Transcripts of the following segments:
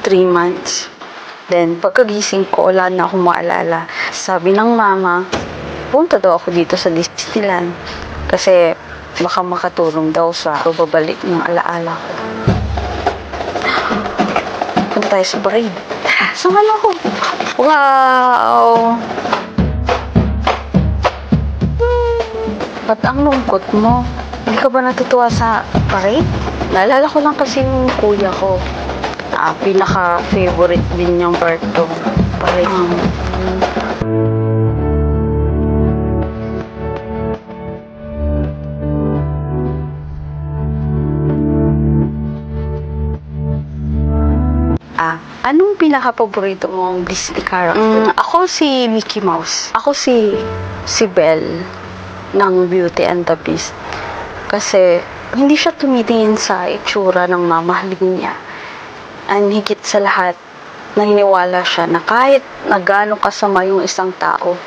3 months. Then, pagkagising ko, wala na akong maalala. Sabi ng mama, punta daw ako dito sa Disneyland. Kasi, baka makatulong daw sa babalik ng alaala ko. Punta tayo sa parade. Saan ako? Wow! Ba't ang lungkot mo? Hindi ka ba natutuwa sa parade? Naalala ko lang kasi yung kuya ko. Pinaka-favorite din niyang part to. Parade. Anong pinaka-paborito mong Disney character? Ako si Mickey Mouse. Ako si Belle ng Beauty and the Beast. Kasi hindi siya tumitingin sa itsura ng mamahalin niya. And higit sa lahat, naniniwala siya na kahit na gaano kasama yung isang tao,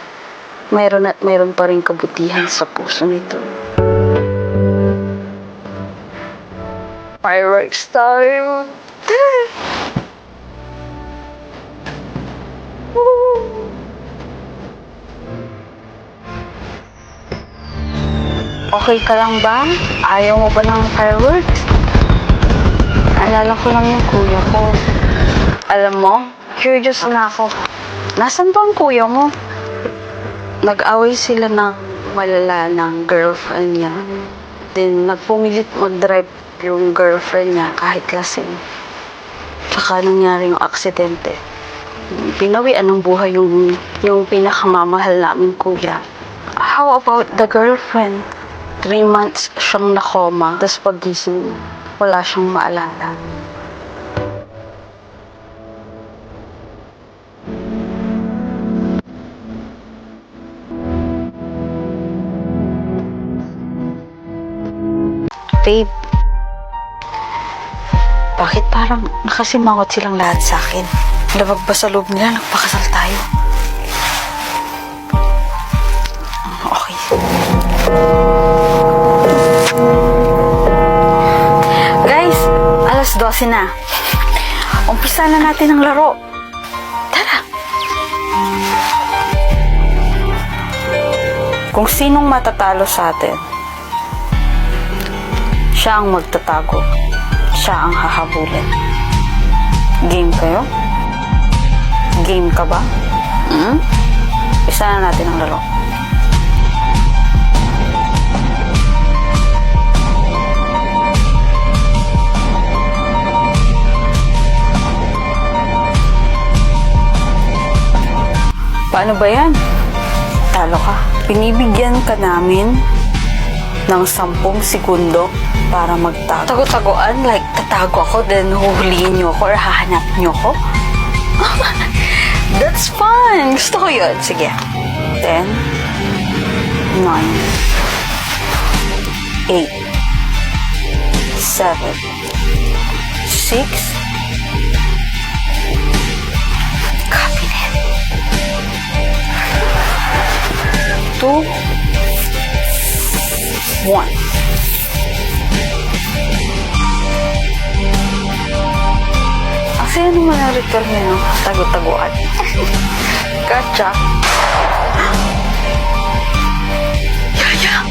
mayroon at mayroon pa rin kabutihan sa puso nito. Fireworks time! Okay ka lang ba? Ayaw mo ba ng fireworks? Alala ko lang yung kuya ko. Alam mo, curious na ako. Nasaan ba ang kuya mo? Nag-away sila ng malala ng girlfriend niya. Then, nagpumilit mag-drive yung girlfriend niya kahit lasing. Tsaka nangyari yung aksidente. Pinawian ng buhay yung pinakamamahal namin kuya. How about the girlfriend? 3 months siyang nakoma, tapos pagising, wala siyang maalala. Babe, bakit parang nakasimangot silang lahat sa akin? Labag ba sa loob nila, nagpakasal tayo? Okay. Guys, alas 12 na. Umpisa na natin ang laro. Tara. Kung sinong matatalo sa atin, siya ang magtatago. Siya ang hahabulin. Game kayo? Game ka ba? Umpisa na natin ang laro. Paano ba yan? Talo ka. Binibigyan ka namin ng 10 segundo para magtago. Tago-tagoan? Like, tatago ako, then huhulihin niyo ako or hahanap niyo ako? That's fun! Gusto ko yun. Sige. 10, 9, 8, 7, 6, 2, 1. Kasi ano man ang ritual niya, no? Tago-taguan. Gotcha. Yaya!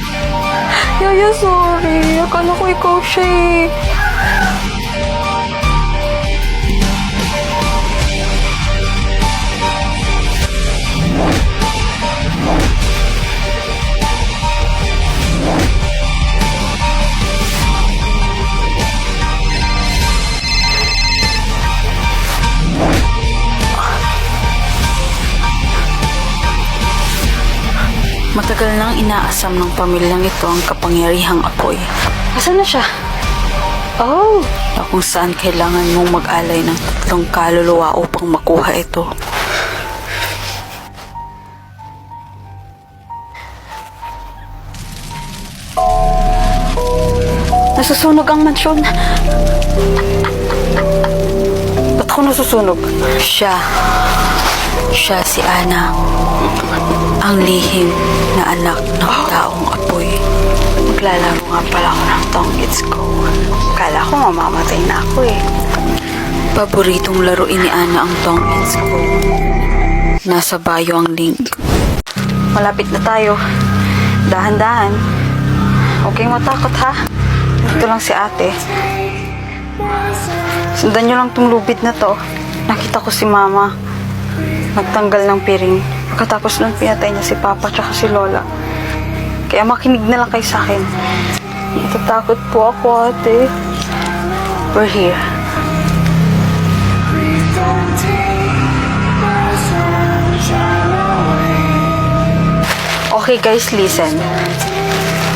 Yaya, sorry. Akala ko ikaw siya eh. Matagal nang inaasam ng pamilyang ito ang kapangyarihang apoy. Asan na siya? Oh! Na kung saan kailangan mong mag-alay ng 3 kaluluwa upang makuha ito. Nasusunog ang mansyon. Ba't ako nasusunog? Siya si Ana. Ang lihim na anak ng taong apoy. Maglalaro nga pala ako ng Tongits ko. Kala ko mamamatay na ako eh. Paboritong laruin ni Ana ang Tong It's Go. Nasa bio ang link. Malapit na tayo. Dahan-dahan. Huwag kayong matakot ha. Ito lang si ate. Sundan nyo lang tong lubid na to. Nakita ko si mama. Nagtanggal ng piring. Pagkatapos nun pinatay niya si papa tsaka si lola. Kaya makinig na lang kayo sa akin. Natatakot po ako ate. We're here. Okay guys, listen.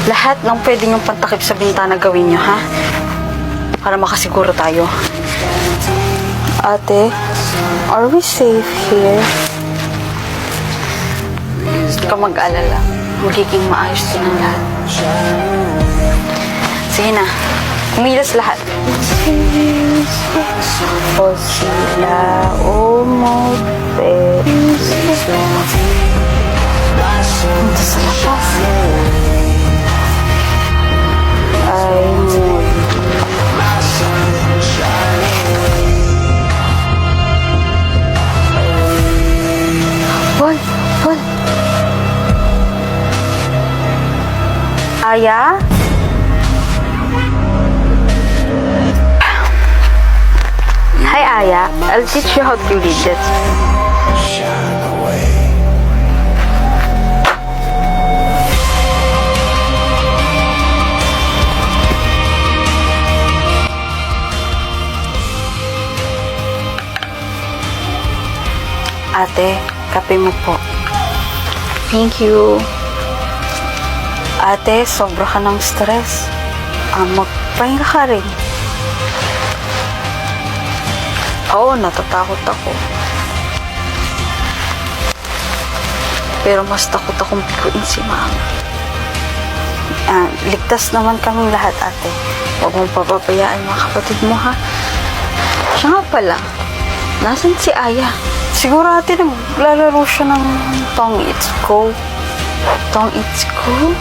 Lahat ng pwede nyong pantakip sa bintana gawin nyo, ha? Para makasiguro tayo. Ate, are we safe here? Huwag ka mag-alala. Magiging maayos din ang lahat. Sige na. Kumilas lahat. O sila umote. Punta sa labas. Ay, muli. Paul! Paul! Aya? Hi, Aya. I'll teach you how to read it. Ate, kape mo po. Thank you. Ate, sobra ka ng stress. Magpahinga ka rin. Oo, natatakot ako. Pero mas takot akong pikuin si mama. Ligtas naman kaming lahat, ate. Huwag mong papabayaan mga kapatid mo, ha? Siya nga pala. Nasaan si Aya? Siguro ate naglalaro siya ng Tong It's Go. Tong It's Go?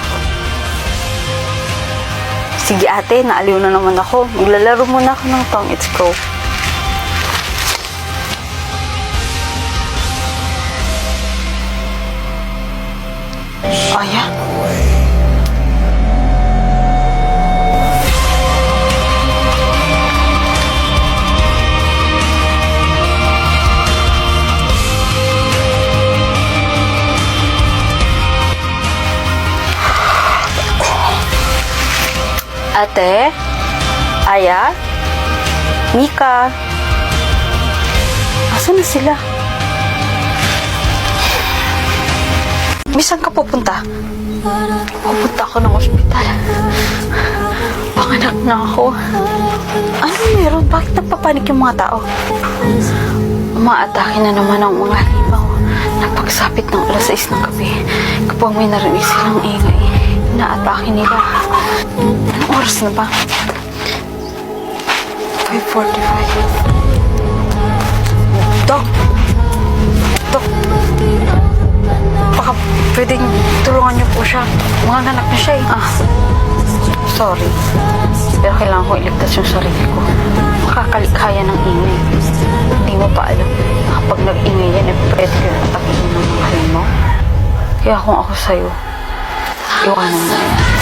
Sige ate, naaliw na naman ako. Maglalaro muna ako ng Tong It's Go. Aya? Ate? Aya? Mika? Asan na sila? Saan ka pupunta? Pupunta ako ng ospital. Panganak na ako. Ano meron? Bakit nagpapanik yung mga tao? Umaatake na naman ang mga halimaw. Napagsapit ng alas 6 ng gabi. Kapag may narinig silang ingay, inaatake nila. Anong oras na ba? 5:45. Dok! Dok! Baka pwedeng tulungan niyo po siya. Mga anak na siya eh. Sorry. Pero kailangan ko iligtas yung sarili ko. Makakalikaya ng ingay. Hindi mo pa alam na kapag nag-ingay yan, pwede ka natakihin ng mga halimaw. Kaya kung ako sa'yo, iwanan mo na yan.